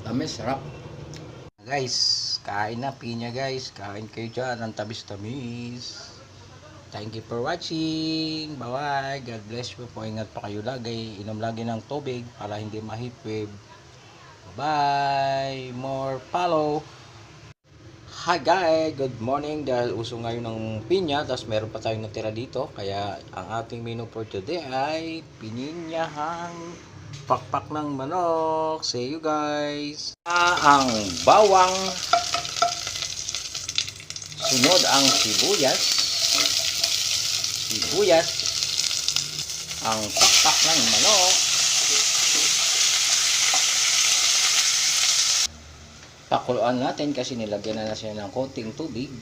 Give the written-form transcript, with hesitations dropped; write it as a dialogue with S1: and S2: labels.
S1: Tamis, sarap. Guys, kain na pinya guys. Kain kayo dyan ng tamis-tamis. Thank you for watching. Bye-bye. God bless you po. Ingat pa kayo lagi. Inom lagi ng tubig para hindi ma-heatwave. Bye-bye. More follow. Hi guys, good morning. Dahil uso ngayon ng pinya, tapos meron pa tayong natira dito. Kaya ang ating menu for today ay pininyahang pakpak ng manok. See you guys. Ang bawang, sunod ang sibuyas, ang pakpak ng manok, pakuluan natin kasi nilagyan na siya ng konting tubig.